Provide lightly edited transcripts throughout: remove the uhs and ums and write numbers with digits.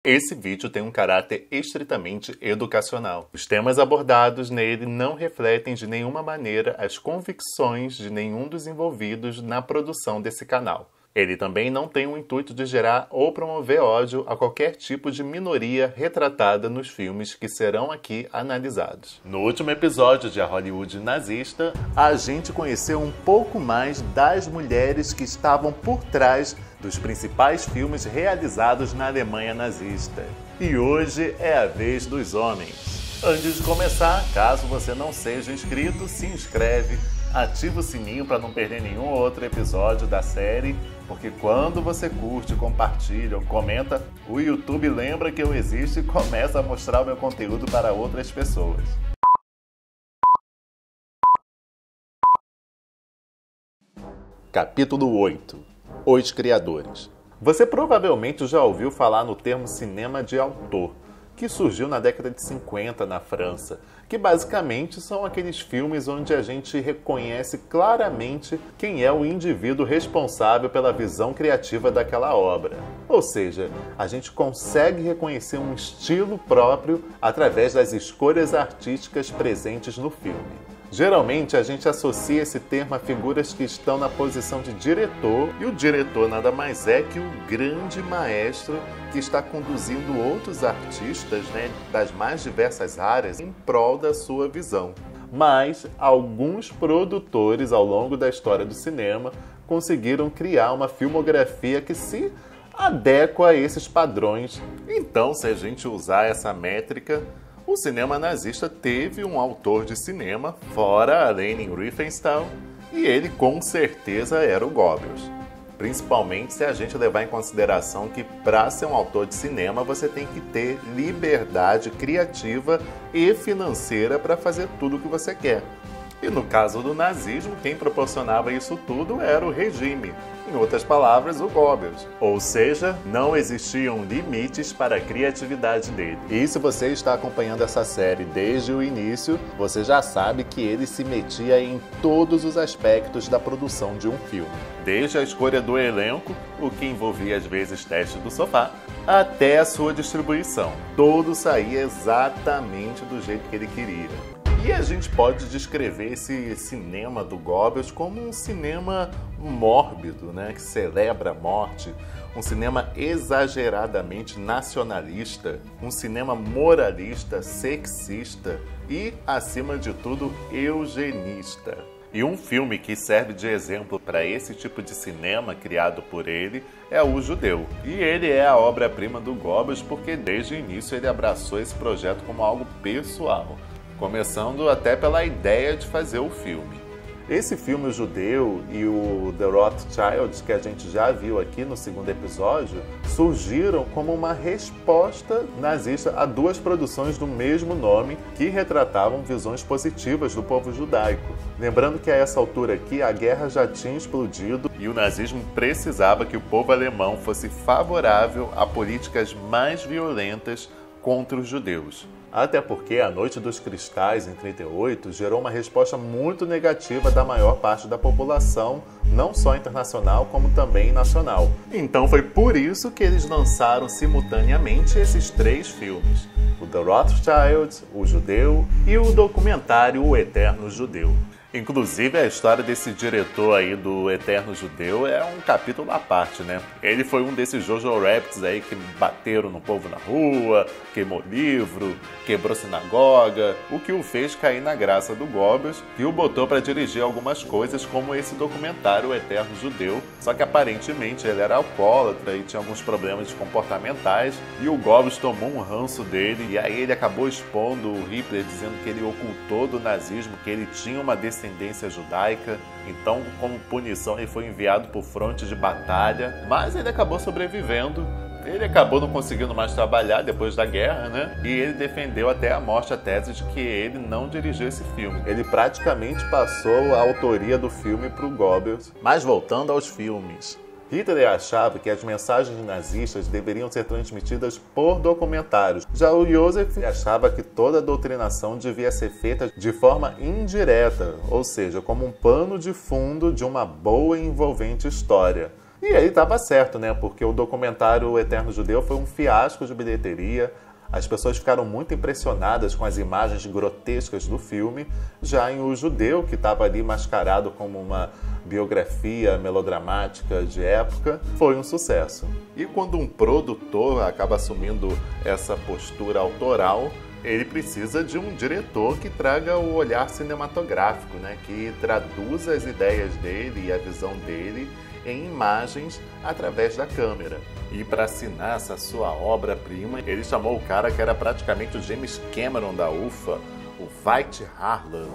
Esse vídeo tem um caráter estritamente educacional. Os temas abordados nele não refletem de nenhuma maneira as convicções de nenhum dos envolvidos na produção desse canal. Ele também não tem o intuito de gerar ou promover ódio a qualquer tipo de minoria retratada nos filmes que serão aqui analisados. No último episódio de A Hollywood Nazista, a gente conheceu um pouco mais das mulheres que estavam por trás dos principais filmes realizados na Alemanha nazista. E hoje é a vez dos homens. Antes de começar, caso você não seja inscrito, se inscreve, ativa o sininho para não perder nenhum outro episódio da série, porque quando você curte, compartilha ou comenta, o YouTube lembra que eu existo e começa a mostrar o meu conteúdo para outras pessoas. Capítulo 8. Os criadores. Você provavelmente já ouviu falar no termo cinema de autor, que surgiu na década de 50 na França, que basicamente são aqueles filmes onde a gente reconhece claramente quem é o indivíduo responsável pela visão criativa daquela obra. Ou seja, a gente consegue reconhecer um estilo próprio através das escolhas artísticas presentes no filme. Geralmente a gente associa esse termo a figuras que estão na posição de diretor, e o diretor nada mais é que o grande maestro que está conduzindo outros artistas, das mais diversas áreas em prol da sua visão. Mas alguns produtores ao longo da história do cinema conseguiram criar uma filmografia que se adequa a esses padrões. Então, se a gente usar essa métrica, o cinema nazista teve um autor de cinema, fora Leni Riefenstahl, e ele com certeza era o Goebbels. Principalmente se a gente levar em consideração que para ser um autor de cinema você tem que ter liberdade criativa e financeira para fazer tudo o que você quer. E no caso do nazismo, quem proporcionava isso tudo era o regime. Em outras palavras, o Goebbels. Ou seja, não existiam limites para a criatividade dele. E se você está acompanhando essa série desde o início, você já sabe que ele se metia em todos os aspectos da produção de um filme. Desde a escolha do elenco, o que envolvia às vezes teste do sofá, até a sua distribuição. Tudo saía exatamente do jeito que ele queria. E a gente pode descrever esse cinema do Goebbels como um cinema mórbido, que celebra a morte, um cinema exageradamente nacionalista, um cinema moralista, sexista e, acima de tudo, eugenista. E um filme que serve de exemplo para esse tipo de cinema criado por ele é O Judeu. E ele é a obra-prima do Goebbels porque desde o início ele abraçou esse projeto como algo pessoal, começando até pela ideia de fazer o filme. Esse filme, O Judeu, e o The Rothschilds, que a gente já viu aqui no segundo episódio, surgiram como uma resposta nazista a duas produções do mesmo nome que retratavam visões positivas do povo judaico. Lembrando que a essa altura aqui a guerra já tinha explodido e o nazismo precisava que o povo alemão fosse favorável a políticas mais violentas contra os judeus. Até porque a Noite dos Cristais, em 1938, gerou uma resposta muito negativa da maior parte da população, não só internacional, como também nacional. Então foi por isso que eles lançaram simultaneamente esses três filmes: o The Rothschilds, O Judeu e o documentário O Eterno Judeu. Inclusive, a história desse diretor aí do Eterno Judeu é um capítulo à parte, Ele foi um desses Jojo Rabbits aí que bateram no povo na rua, queimou livro, quebrou sinagoga, o que o fez cair na graça do Goebbels e o botou para dirigir algumas coisas como esse documentário O Eterno Judeu, só que aparentemente ele era alcoólatra e tinha alguns problemas comportamentais e o Goebbels tomou um ranço dele e aí ele acabou expondo o Hitler, dizendo que ele ocultou do nazismo, que ele tinha uma descendência judaica, então como punição ele foi enviado por fronte de batalha, mas ele acabou sobrevivendo. Ele acabou não conseguindo mais trabalhar depois da guerra, E ele defendeu até a morte a tese de que ele não dirigiu esse filme. Ele praticamente passou a autoria do filme para o Goebbels. Mas voltando aos filmes, Hitler achava que as mensagens nazistas deveriam ser transmitidas por documentários. Já o Joseph achava que toda a doutrinação devia ser feita de forma indireta, ou seja, como um pano de fundo de uma boa e envolvente história. E ele estava certo, né? Porque o documentário O Eterno Judeu foi um fiasco de bilheteria. As pessoas ficaram muito impressionadas com as imagens grotescas do filme, já em O Judeu, que estava ali mascarado como uma biografia melodramática de época, foi um sucesso. E quando um produtor acaba assumindo essa postura autoral, ele precisa de um diretor que traga o olhar cinematográfico, né? Que traduza as ideias dele e a visão dele em imagens através da câmera. E para assinar essa sua obra-prima, ele chamou o cara que era praticamente o James Cameron da UFA, o Veit Harlan,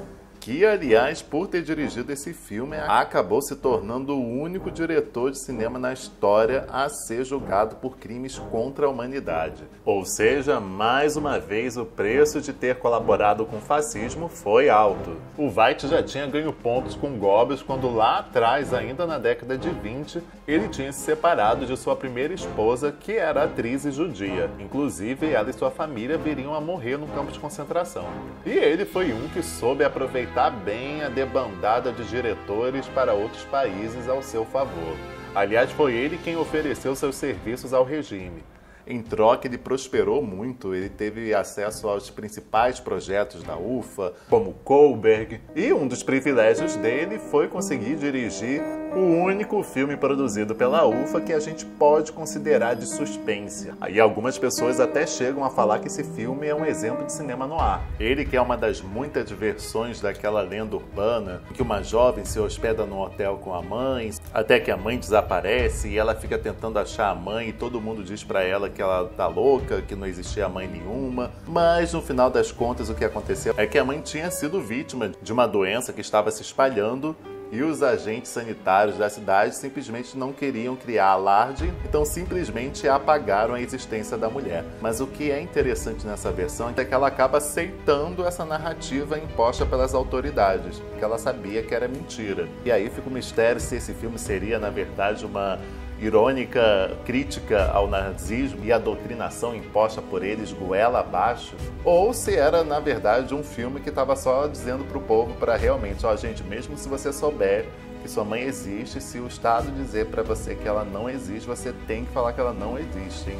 que, aliás, por ter dirigido esse filme, acabou se tornando o único diretor de cinema na história a ser julgado por crimes contra a humanidade. Ou seja, mais uma vez, o preço de ter colaborado com o fascismo foi alto. O Veit já tinha ganho pontos com Goebbels quando lá atrás, ainda na década de 20, ele tinha se separado de sua primeira esposa, que era atriz e judia. Inclusive, ela e sua família viriam a morrer no campo de concentração. E ele foi um que soube aproveitar bem a debandada de diretores para outros países ao seu favor. Aliás, foi ele quem ofereceu seus serviços ao regime. Em troca, ele prosperou muito, ele teve acesso aos principais projetos da UFA, como Kohlberg, e um dos privilégios dele foi conseguir dirigir o único filme produzido pela UFA que a gente pode considerar de suspense. Aí algumas pessoas até chegam a falar que esse filme é um exemplo de cinema noir. Ele que é uma das muitas versões daquela lenda urbana, em que uma jovem se hospeda num hotel com a mãe, até que a mãe desaparece e ela fica tentando achar a mãe e todo mundo diz pra ela que ela tá louca, que não existia mãe nenhuma. Mas no final das contas o que aconteceu é que a mãe tinha sido vítima de uma doença que estava se espalhando e os agentes sanitários da cidade simplesmente não queriam criar alarde, então simplesmente apagaram a existência da mulher. Mas o que é interessante nessa versão é que ela acaba aceitando essa narrativa imposta pelas autoridades, porque ela sabia que era mentira. E aí fica o mistério se esse filme seria, na verdade, uma irônica crítica ao nazismo e à doutrinação imposta por eles goela abaixo, ou se era, na verdade, um filme que estava só dizendo para o povo para realmente, ó, gente, mesmo se você souber que sua mãe existe, se o Estado dizer para você que ela não existe, você tem que falar que ela não existe, hein?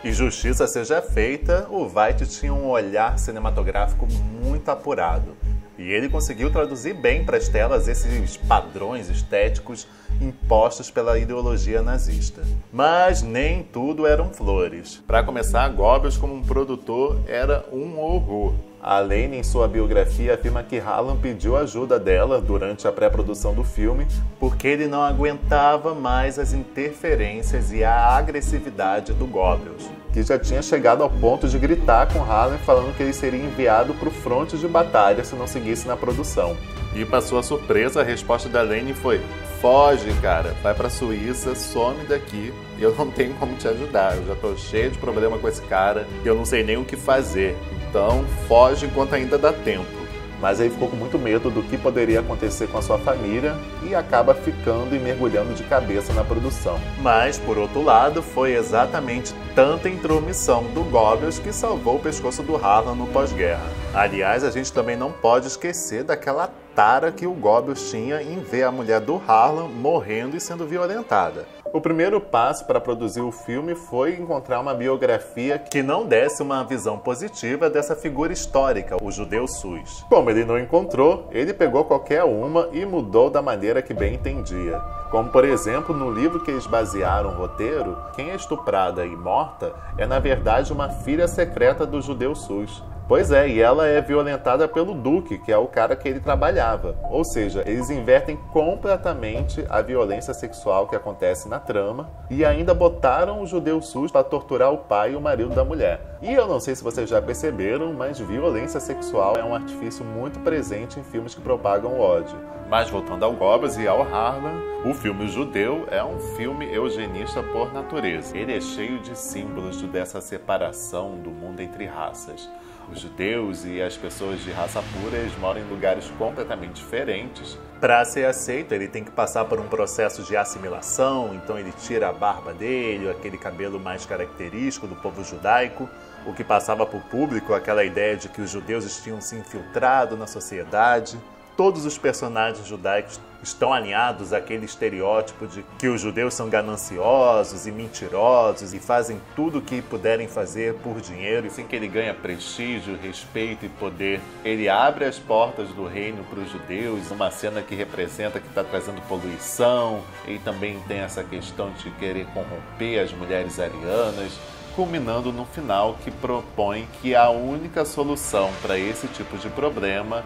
E justiça seja feita, o Veit tinha um olhar cinematográfico muito apurado. E ele conseguiu traduzir bem para as telas esses padrões estéticos impostos pela ideologia nazista. Mas nem tudo eram flores. Para começar, Goebbels como um produtor era um horror. A Lene, em sua biografia, afirma que Harlan pediu ajuda dela durante a pré-produção do filme porque ele não aguentava mais as interferências e a agressividade do Goebbels, que já tinha chegado ao ponto de gritar com Harlan falando que ele seria enviado para o fronte de batalha se não seguisse na produção. E para sua surpresa, a resposta da Lene foi: foge, cara, vai pra Suíça, some daqui, eu não tenho como te ajudar, eu já tô cheio de problema com esse cara, e eu não sei nem o que fazer, então foge enquanto ainda dá tempo. Mas ele ficou com muito medo do que poderia acontecer com a sua família e acaba ficando e mergulhando de cabeça na produção. Mas, por outro lado, foi exatamente tanta intromissão do Goebbels que salvou o pescoço do Harlan no pós-guerra. Aliás, a gente também não pode esquecer daquela tara que o Goebbels tinha em ver a mulher do Harlan morrendo e sendo violentada. O primeiro passo para produzir o filme foi encontrar uma biografia que não desse uma visão positiva dessa figura histórica, o judeu sus. Como ele não encontrou, ele pegou qualquer uma e mudou da maneira que bem entendia. Como, por exemplo, no livro que eles basearam o roteiro, quem é estuprada e morta é, na verdade, uma filha secreta do judeu sus. Pois é, e ela é violentada pelo Duque, que é o cara que ele trabalhava. Ou seja, eles invertem completamente a violência sexual que acontece na trama e ainda botaram o judeu sus para torturar o pai e o marido da mulher. E eu não sei se vocês já perceberam, mas violência sexual é um artifício muito presente em filmes que propagam o ódio. Mas voltando ao Goebbels e ao Harlan, o filme O Judeu é um filme eugenista por natureza. Ele é cheio de símbolos dessa separação do mundo entre raças. Os judeus e as pessoas de raça pura, eles moram em lugares completamente diferentes. Para ser aceito, ele tem que passar por um processo de assimilação, então ele tira a barba dele, aquele cabelo mais característico do povo judaico, o que passava para o público aquela ideia de que os judeus tinham se infiltrado na sociedade. todos os personagens judaicos estão alinhados àquele estereótipo de que os judeus são gananciosos e mentirosos e fazem tudo o que puderem fazer por dinheiro. E assim que ele ganha prestígio, respeito e poder, ele abre as portas do reino para os judeus, uma cena que representa que está trazendo poluição, e também tem essa questão de querer corromper as mulheres arianas, culminando no final que propõe que a única solução para esse tipo de problema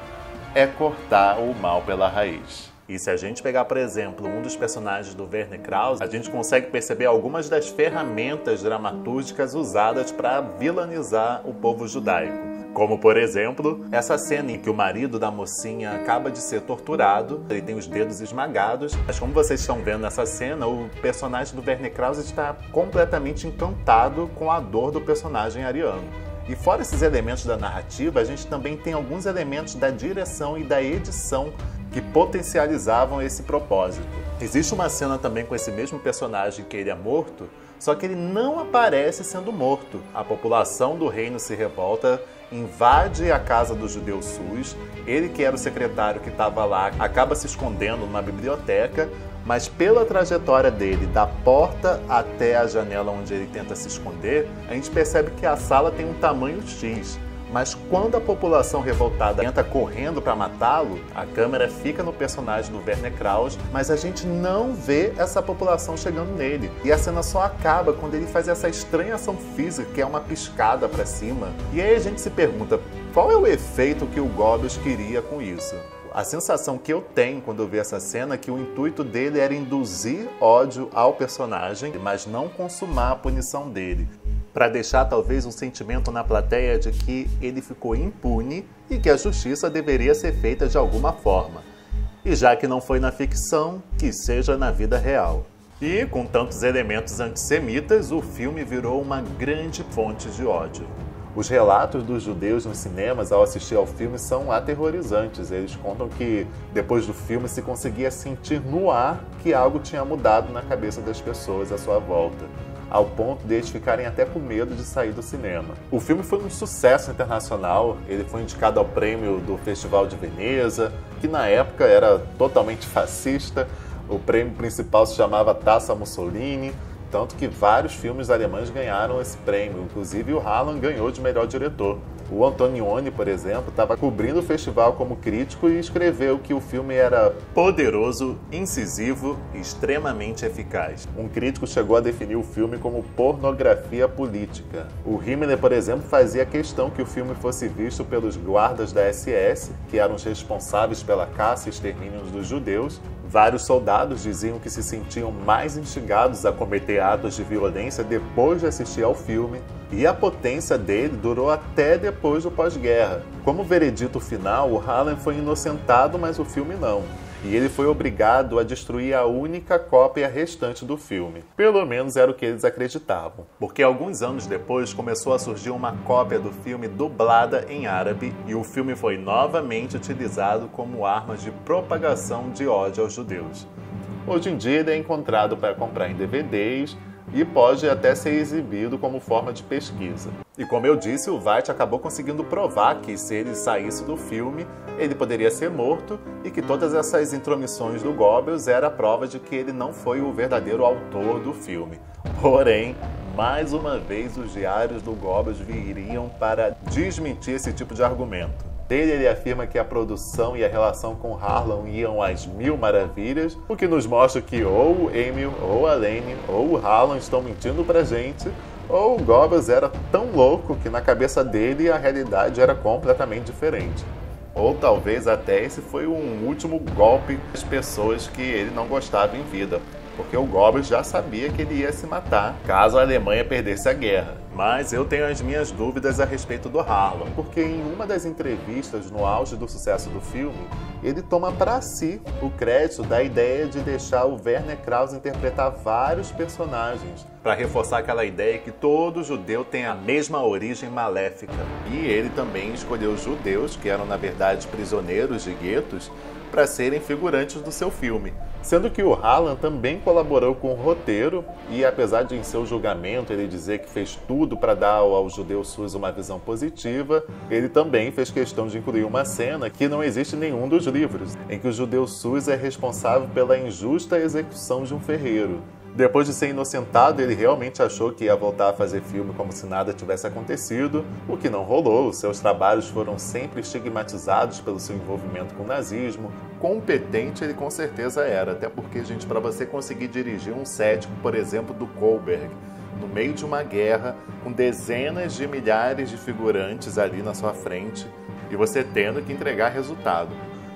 é cortar o mal pela raiz. E se a gente pegar, por exemplo, um dos personagens do Werner Krause, a gente consegue perceber algumas das ferramentas dramatúrgicas usadas para vilanizar o povo judaico. Como, por exemplo, essa cena em que o marido da mocinha acaba de ser torturado, ele tem os dedos esmagados, mas como vocês estão vendo nessa cena, o personagem do Werner Krause está completamente encantado com a dor do personagem ariano. E fora esses elementos da narrativa, a gente também tem alguns elementos da direção e da edição que potencializavam esse propósito. Existe uma cena também com esse mesmo personagem que ele é morto, só que ele não aparece sendo morto. A população do reino se revolta, invade a casa do judeu Sus, ele que era o secretário que estava lá, acaba se escondendo numa biblioteca, mas pela trajetória dele, da porta até a janela onde ele tenta se esconder, a gente percebe que a sala tem um tamanho X. Mas quando a população revoltada entra correndo para matá-lo, a câmera fica no personagem do Werner Krause, mas a gente não vê essa população chegando nele. E a cena só acaba quando ele faz essa estranha ação física, que é uma piscada para cima. E aí a gente se pergunta, qual é o efeito que o Goebbels queria com isso? A sensação que eu tenho quando eu vejo essa cena é que o intuito dele era induzir ódio ao personagem, mas não consumar a punição dele, para deixar talvez um sentimento na plateia de que ele ficou impune e que a justiça deveria ser feita de alguma forma. E já que não foi na ficção, que seja na vida real. E com tantos elementos antissemitas, o filme virou uma grande fonte de ódio. Os relatos dos judeus nos cinemas ao assistir ao filme são aterrorizantes. Eles contam que depois do filme se conseguia sentir no ar que algo tinha mudado na cabeça das pessoas à sua volta, ao ponto de eles ficarem até com medo de sair do cinema. O filme foi um sucesso internacional, ele foi indicado ao prêmio do Festival de Veneza, que na época era totalmente fascista. O prêmio principal se chamava Taça Mussolini, tanto que vários filmes alemães ganharam esse prêmio, inclusive o Harlan ganhou de melhor diretor. O Antonioni, por exemplo, estava cobrindo o festival como crítico e escreveu que o filme era poderoso, incisivo e extremamente eficaz. Um crítico chegou a definir o filme como pornografia política. O Himmler, por exemplo, fazia questão que o filme fosse visto pelos guardas da SS, que eram os responsáveis pela caça e extermínio dos judeus. Vários soldados diziam que se sentiam mais instigados a cometer atos de violência depois de assistir ao filme, e a potência dele durou até depois do pós-guerra. Como veredito final, o Harlan foi inocentado, mas o filme não. E ele foi obrigado a destruir a única cópia restante do filme. Pelo menos era o que eles acreditavam. Porque alguns anos depois começou a surgir uma cópia do filme dublada em árabe e o filme foi novamente utilizado como arma de propagação de ódio aos judeus. Hoje em dia ele é encontrado para comprar em DVDs e pode até ser exibido como forma de pesquisa. E como eu disse, o Veidt acabou conseguindo provar que se ele saísse do filme, ele poderia ser morto e que todas essas intromissões do Goebbels era a prova de que ele não foi o verdadeiro autor do filme. Porém, mais uma vez os diários do Goebbels viriam para desmentir esse tipo de argumento. Dele, ele afirma que a produção e a relação com Harlan iam às mil maravilhas, o que nos mostra que ou o Emil, ou a Lene, ou o Harlan estão mentindo pra gente, ou o Goebbels era tão louco que na cabeça dele a realidade era completamente diferente. Ou talvez até esse foi um último golpe das pessoas que ele não gostava em vida, porque o Goebbels já sabia que ele ia se matar caso a Alemanha perdesse a guerra. Mas eu tenho as minhas dúvidas a respeito do Harlan, porque em uma das entrevistas no auge do sucesso do filme, ele toma para si o crédito da ideia de deixar o Werner Krause interpretar vários personagens, para reforçar aquela ideia que todo judeu tem a mesma origem maléfica. E ele também escolheu judeus, que eram na verdade prisioneiros de guetos, para serem figurantes do seu filme. Sendo que o Harlan também colaborou com o roteiro e, apesar de em seu julgamento ele dizer que fez tudo para dar ao judeu SUS uma visão positiva, ele também fez questão de incluir uma cena que não existe em nenhum dos livros, em que o judeu SUS é responsável pela injusta execução de um ferreiro. Depois de ser inocentado, ele realmente achou que ia voltar a fazer filme como se nada tivesse acontecido, o que não rolou. Seus trabalhos foram sempre estigmatizados pelo seu envolvimento com o nazismo. Competente ele com certeza era, até porque, gente, para você conseguir dirigir um set, por exemplo, do Kohlberg, no meio de uma guerra, com dezenas de milhares de figurantes ali na sua frente, e você tendo que entregar resultado.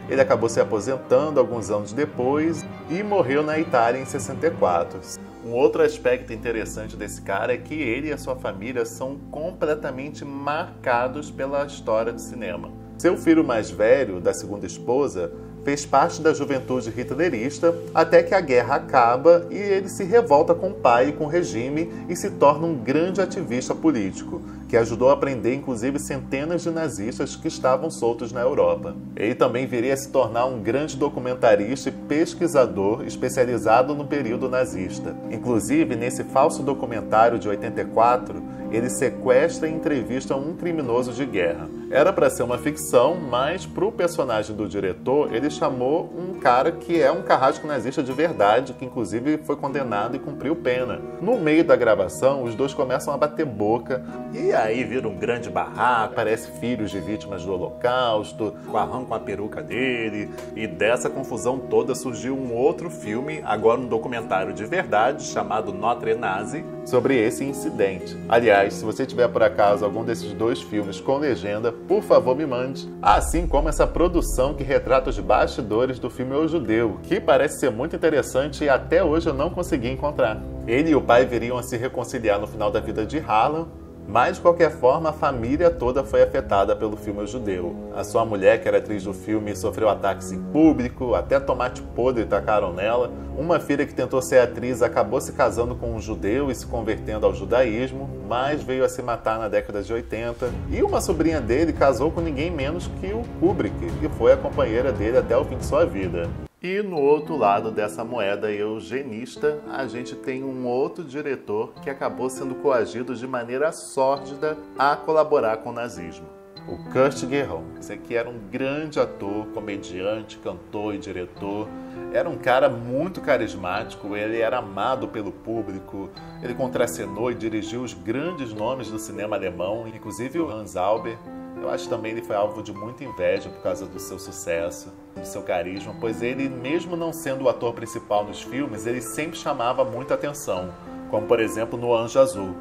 Ele acabou se aposentando alguns anos depois e morreu na Itália em 64. Um outro aspecto interessante desse cara é que ele e a sua família são completamente marcados pela história do cinema. Seu filho mais velho, da segunda esposa, fez parte da juventude hitlerista até que a guerra acaba e ele se revolta com o pai e com o regime e se torna um grande ativista político, que ajudou a prender inclusive centenas de nazistas que estavam soltos na Europa. Ele também viria a se tornar um grande documentarista e pesquisador especializado no período nazista. Inclusive, nesse falso documentário de 84, ele sequestra e entrevista um criminoso de guerra. Era para ser uma ficção, mas para o personagem do diretor, ele chamou um cara que é um carrasco nazista de verdade, que inclusive foi condenado e cumpriu pena. No meio da gravação, os dois começam a bater boca, e aí vira um grande barraco, parece filhos de vítimas do Holocausto, arrancam a peruca dele, e dessa confusão toda surgiu um outro filme, agora um documentário de verdade, chamado Notre Nazi, sobre esse incidente. Aliás, se você tiver por acaso algum desses dois filmes com legenda, por favor me mande. Assim como essa produção que retrata os bastidores do filme O Judeu, que parece ser muito interessante e até hoje eu não consegui encontrar. Ele e o pai viriam a se reconciliar no final da vida de Harlan, mas, de qualquer forma, a família toda foi afetada pelo filme O Judeu. A sua mulher, que era atriz do filme, sofreu ataques em público, até tomate podre tacaram nela. Uma filha que tentou ser atriz acabou se casando com um judeu e se convertendo ao judaísmo, mas veio a se matar na década de 80. E uma sobrinha dele casou com ninguém menos que o Kubrick, que foi a companheira dele até o fim de sua vida. E no outro lado dessa moeda eugenista, a gente tem um outro diretor que acabou sendo coagido de maneira sórdida a colaborar com o nazismo. O Kurt Gerhon. Esse aqui era um grande ator, comediante, cantor e diretor. Era um cara muito carismático, ele era amado pelo público, ele contracenou e dirigiu os grandes nomes do cinema alemão, inclusive o Hans Zauber. Eu acho que também ele foi alvo de muita inveja por causa do seu sucesso, do seu carisma, pois ele, mesmo não sendo o ator principal nos filmes, ele sempre chamava muita atenção, como por exemplo no Anjo Azul.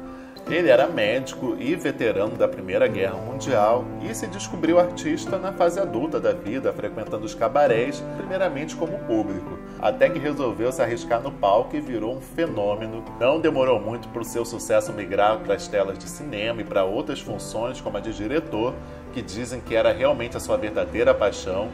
Ele era médico e veterano da Primeira Guerra Mundial e se descobriu artista na fase adulta da vida, frequentando os cabarés, primeiramente como público, até que resolveu se arriscar no palco e virou um fenômeno. Não demorou muito para o seu sucesso migrar para as telas de cinema e para outras funções, como a de diretor, que dizem que era realmente a sua verdadeira paixão.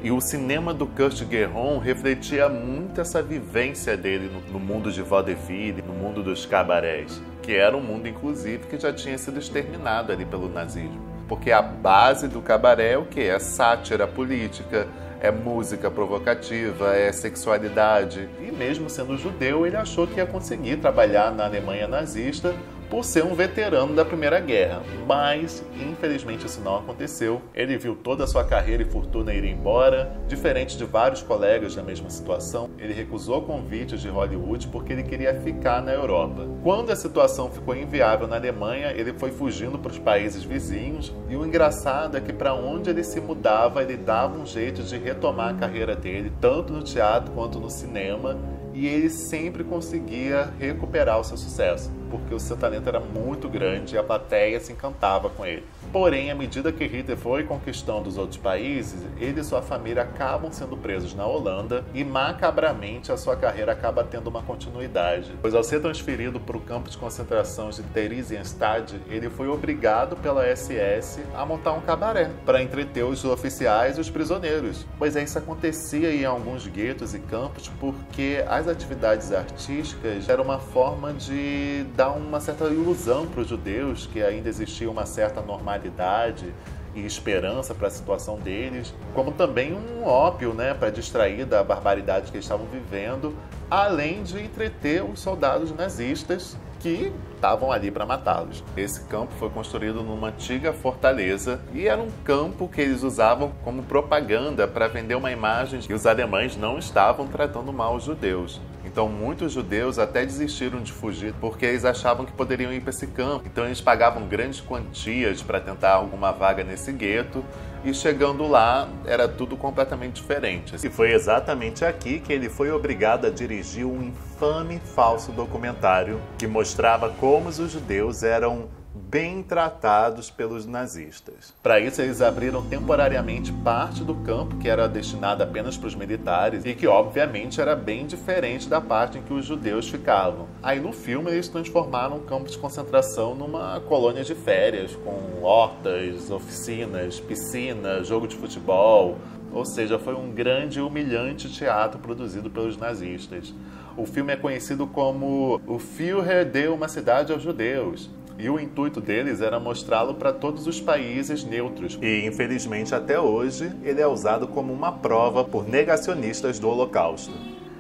E o cinema do Kurt Gerhon refletia muito essa vivência dele no mundo de vaudeville, no mundo dos cabarés, que era um mundo, inclusive, que já tinha sido exterminado ali pelo nazismo. Porque a base do cabaré é o quê? É sátira política, é música provocativa, é sexualidade. E mesmo sendo judeu, ele achou que ia conseguir trabalhar na Alemanha nazista por ser um veterano da Primeira Guerra, mas infelizmente isso não aconteceu. Ele viu toda a sua carreira e fortuna ir embora, diferente de vários colegas na mesma situação. Ele recusou convites de Hollywood porque ele queria ficar na Europa. Quando a situação ficou inviável na Alemanha, ele foi fugindo para os países vizinhos, e o engraçado é que para onde ele se mudava, ele dava um jeito de retomar a carreira dele, tanto no teatro quanto no cinema, e ele sempre conseguia recuperar o seu sucesso, porque o seu talento era muito grande e a plateia se encantava com ele. Porém, à medida que Hitler foi conquistando os outros países, ele e sua família acabam sendo presos na Holanda e, macabramente, a sua carreira acaba tendo uma continuidade. Pois, ao ser transferido para o campo de concentração de Theresienstadt, ele foi obrigado pela SS a montar um cabaré para entreter os oficiais e os prisioneiros. Pois isso acontecia em alguns guetos e campos porque as atividades artísticas eram uma forma de dar uma certa ilusão para os judeus, que ainda existia uma certa normalidade e esperança para a situação deles, como também um ópio, né, para distrair da barbaridade que eles estavam vivendo, além de entreter os soldados nazistas que estavam ali para matá-los. Esse campo foi construído numa antiga fortaleza e era um campo que eles usavam como propaganda para vender uma imagem de que os alemães não estavam tratando mal os judeus. Então muitos judeus até desistiram de fugir porque eles achavam que poderiam ir para esse campo. Então eles pagavam grandes quantias para tentar alguma vaga nesse gueto e chegando lá era tudo completamente diferente. E foi exatamente aqui que ele foi obrigado a dirigir um infame falso documentário que mostrava como os judeus eram bem tratados pelos nazistas. Para isso, eles abriram temporariamente parte do campo que era destinada apenas para os militares e que, obviamente, era bem diferente da parte em que os judeus ficavam. Aí, no filme, eles transformaram o campo de concentração numa colônia de férias, com hortas, oficinas, piscina, jogo de futebol. Ou seja, foi um grande e humilhante teatro produzido pelos nazistas. O filme é conhecido como O Führer deu uma cidade aos judeus. E o intuito deles era mostrá-lo para todos os países neutros. E, infelizmente, até hoje, ele é usado como uma prova por negacionistas do Holocausto.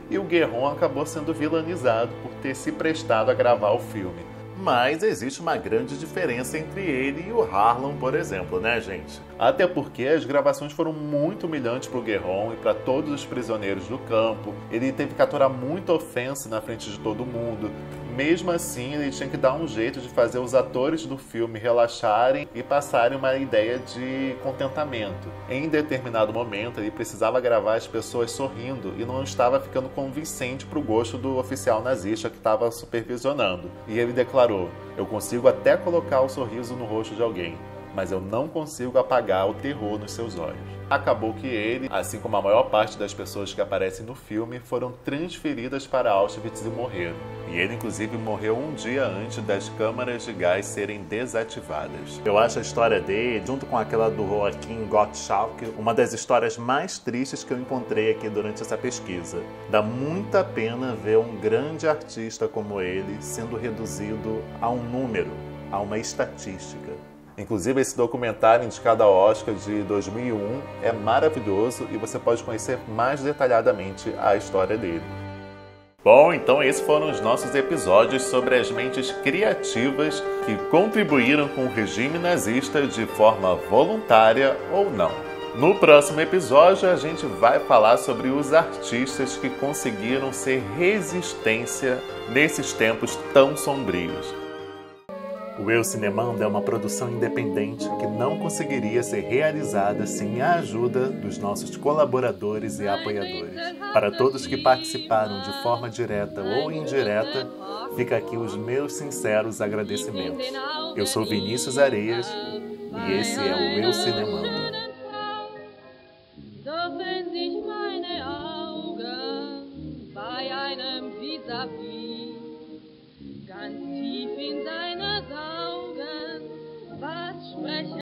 E o Guerron acabou sendo vilanizado por ter se prestado a gravar o filme. Mas existe uma grande diferença entre ele e o Harlan, por exemplo, né, gente? Até porque as gravações foram muito humilhantes para o Guerron e para todos os prisioneiros do campo. Ele teve que aturar muita ofensa na frente de todo mundo. Mesmo assim, ele tinha que dar um jeito de fazer os atores do filme relaxarem e passarem uma ideia de contentamento. Em determinado momento, ele precisava gravar as pessoas sorrindo e não estava ficando convincente para o gosto do oficial nazista que estava supervisionando. E ele declarou: "Eu consigo até colocar o sorriso no rosto de alguém, mas eu não consigo apagar o terror nos seus olhos." Acabou que ele, assim como a maior parte das pessoas que aparecem no filme, foram transferidas para Auschwitz e morreram. E ele, inclusive, morreu um dia antes das câmaras de gás serem desativadas. Eu acho a história dele, junto com aquela do Joachim Gottschalk, uma das histórias mais tristes que eu encontrei aqui durante essa pesquisa. Dá muita pena ver um grande artista como ele sendo reduzido a um número, a uma estatística. Inclusive, esse documentário indicado ao Oscar de 2001 é maravilhoso e você pode conhecer mais detalhadamente a história dele. Bom, então esses foram os nossos episódios sobre as mentes criativas que contribuíram com o regime nazista de forma voluntária ou não. No próximo episódio, a gente vai falar sobre os artistas que conseguiram ser resistência nesses tempos tão sombrios. O Eu Cinemando é uma produção independente que não conseguiria ser realizada sem a ajuda dos nossos colaboradores e apoiadores. Para todos que participaram de forma direta ou indireta, fica aqui os meus sinceros agradecimentos. Eu sou Vinícius Areias e esse é o Eu Cinemando. Ganz tief in seine Augen, was sprechen